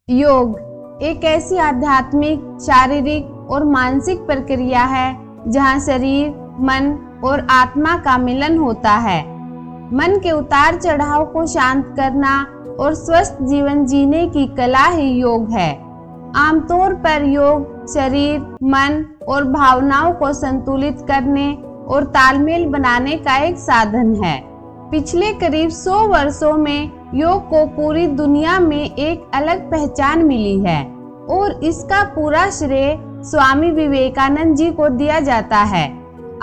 योग एक ऐसी आध्यात्मिक, शारीरिक और मानसिक प्रक्रिया है जहाँ शरीर, मन और आत्मा का मिलन होता है। मन के उतार चढ़ाव को शांत करना और स्वस्थ जीवन जीने की कला ही योग है। आमतौर पर योग शरीर, मन और भावनाओं को संतुलित करने और तालमेल बनाने का एक साधन है। पिछले करीब 100 वर्षों में योग को पूरी दुनिया में एक अलग पहचान मिली है और इसका पूरा श्रेय स्वामी विवेकानंद जी को दिया जाता है।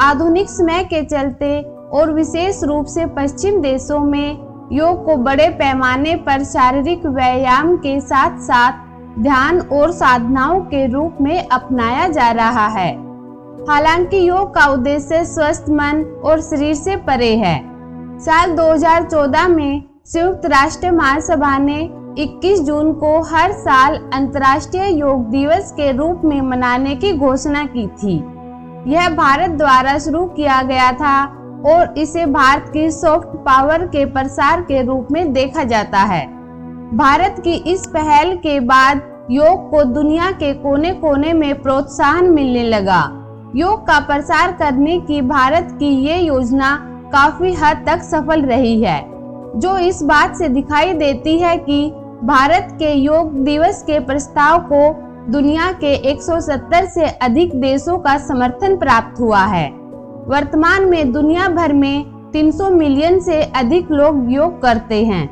आधुनिक समय के चलते और विशेष रूप से पश्चिम देशों में योग को बड़े पैमाने पर शारीरिक व्यायाम के साथ साथ ध्यान और साधनाओं के रूप में अपनाया जा रहा है। हालांकि योग का उद्देश्य स्वस्थ मन और शरीर से परे है। साल 2014 में संयुक्त राष्ट्र महासभा ने 21 जून को हर साल अंतर्राष्ट्रीय योग दिवस के रूप में मनाने की घोषणा की थी। यह भारत द्वारा शुरू किया गया था और इसे भारत की सॉफ्ट पावर के प्रसार के रूप में देखा जाता है। भारत की इस पहल के बाद योग को दुनिया के कोने कोने में प्रोत्साहन मिलने लगा। योग का प्रसार करने की भारत की ये योजना काफी हद तक सफल रही है, जो इस बात से दिखाई देती है कि भारत के योग दिवस के प्रस्ताव को दुनिया के 170 से अधिक देशों का समर्थन प्राप्त हुआ है। वर्तमान में दुनिया भर में 300 मिलियन से अधिक लोग योग करते हैं।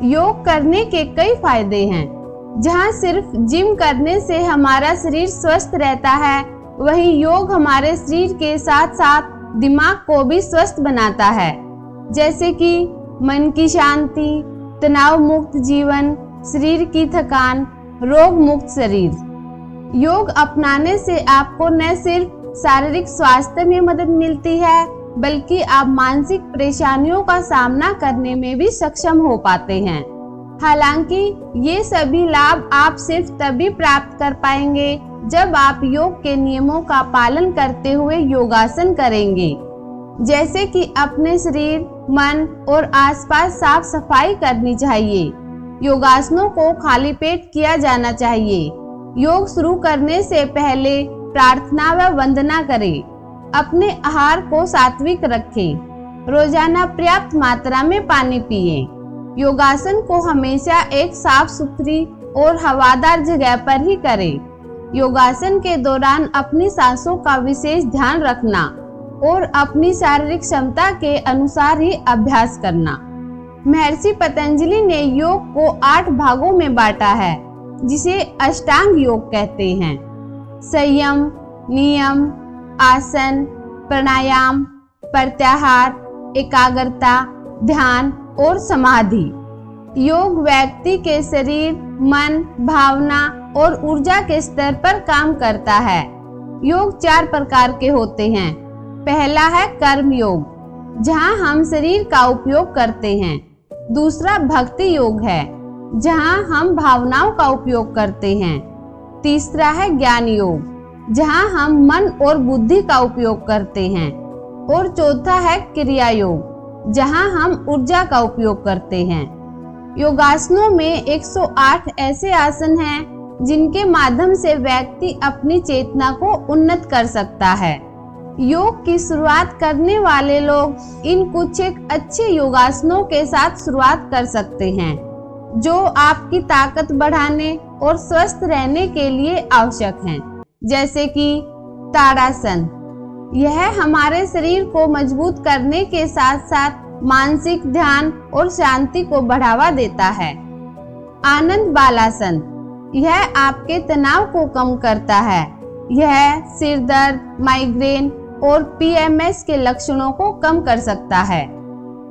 योग करने के कई फायदे हैं। जहां सिर्फ जिम करने से हमारा शरीर स्वस्थ रहता है, वहीं योग हमारे शरीर के साथ साथ दिमाग को भी स्वस्थ बनाता है, जैसे कि मन की शांति, तनाव मुक्त जीवन, शरीर की थकान, रोग मुक्त शरीर। योग अपनाने से आपको न सिर्फ शारीरिक स्वास्थ्य में मदद मिलती है, बल्कि आप मानसिक परेशानियों का सामना करने में भी सक्षम हो पाते हैं। हालांकि ये सभी लाभ आप सिर्फ तभी प्राप्त कर पाएंगे जब आप योग के नियमों का पालन करते हुए योगासन करेंगे, जैसे कि अपने शरीर, मन और आसपास साफ सफाई करनी चाहिए। योगासनों को खाली पेट किया जाना चाहिए। योग शुरू करने से पहले प्रार्थना व वंदना करें। अपने आहार को सात्विक रखें। रोजाना पर्याप्त मात्रा में पानी पिएं। योगासन को हमेशा एक साफ सुथरी और हवादार जगह पर ही करें। योगासन के दौरान अपनी सांसों का विशेष ध्यान रखना और अपनी शारीरिक क्षमता के अनुसार ही अभ्यास करना। महर्षि पतंजलि ने योग को 8 भागों में बांटा है, जिसे अष्टांग योग कहते हैं। संयम, नियम, आसन, प्राणायाम, प्रत्याहार, एकाग्रता, ध्यान और समाधि। योग व्यक्ति के शरीर, मन, भावना और ऊर्जा के स्तर पर काम करता है। योग 4 प्रकार के होते हैं। पहला है कर्म योग, जहां हम शरीर का उपयोग करते हैं। दूसरा भक्ति योग है, जहां हम भावनाओं का उपयोग करते हैं। तीसरा है ज्ञान योग, जहां हम मन और बुद्धि का उपयोग करते हैं। और चौथा है क्रिया योग, जहां हम ऊर्जा का उपयोग करते हैं। योगासनों में 108 ऐसे आसन हैं जिनके माध्यम से व्यक्ति अपनी चेतना को उन्नत कर सकता है। योग की शुरुआत करने वाले लोग इन कुछ एक अच्छे योगासनों के साथ शुरुआत कर सकते हैं, जो आपकी ताकत बढ़ाने और स्वस्थ रहने के लिए आवश्यक हैं, जैसे कि ताड़ासन। यह हमारे शरीर को मजबूत करने के साथ साथ मानसिक ध्यान और शांति को बढ़ावा देता है। आनंद बालासन, यह आपके तनाव को कम करता है। यह सिर दर्द, माइग्रेन और पीएमएस के लक्षणों को कम कर सकता है।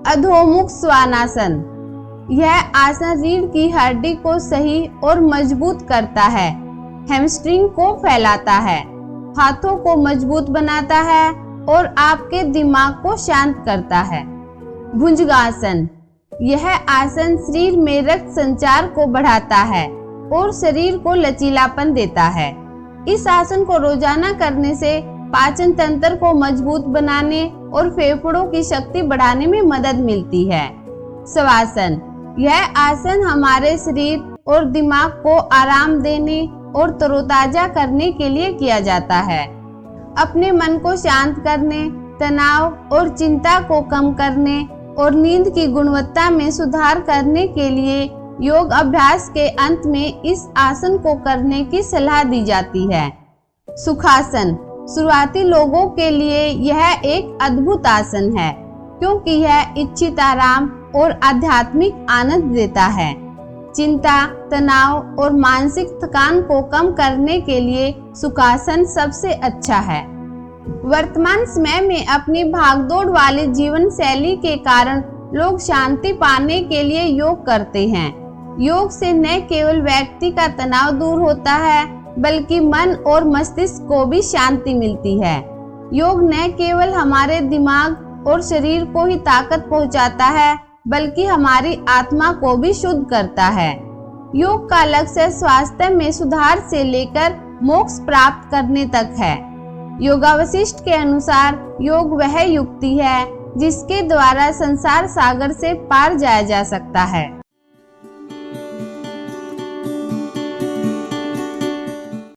अधोमुख श्वानासन, यह आसन रीढ़ की हड्डी को सही और मजबूत करता है, हैमस्ट्रिंग को फैलाता है, हाथों को मजबूत बनाता है और आपके दिमाग को शांत करता है। भुजंगासन, यह आसन शरीर में रक्त संचार को बढ़ाता है और शरीर को लचीलापन देता है। इस आसन को रोजाना करने से पाचन तंत्र को मजबूत बनाने और फेफड़ों की शक्ति बढ़ाने में मदद मिलती है। शवासन, यह आसन हमारे शरीर और दिमाग को आराम देने और तरोताजा करने के लिए किया जाता है। अपने मन को शांत करने, तनाव और चिंता को कम करने और नींद की गुणवत्ता में सुधार करने के लिए योग अभ्यास के अंत में इस आसन को करने की सलाह दी जाती है। सुखासन शुरुआती लोगों के लिए यह एक अद्भुत आसन है, क्योंकि यह इच्छित आराम और आध्यात्मिक आनंद देता है। चिंता, तनाव और मानसिक थकान को कम करने के लिए सुखासन सबसे अच्छा है। वर्तमान समय में अपनी भागदौड़ वाले जीवन शैली के कारण लोग शांति पाने के लिए योग करते हैं। योग से न केवल व्यक्ति का तनाव दूर होता है, बल्कि मन और मस्तिष्क को भी शांति मिलती है। योग न केवल हमारे दिमाग और शरीर को ही ताकत पहुंचाता है, बल्कि हमारी आत्मा को भी शुद्ध करता है। योग का लक्ष्य स्वास्थ्य में सुधार से लेकर मोक्ष प्राप्त करने तक है। योगावशिष्ट के अनुसार योग वह युक्ति है जिसके द्वारा संसार सागर से पार जाया जा सकता है।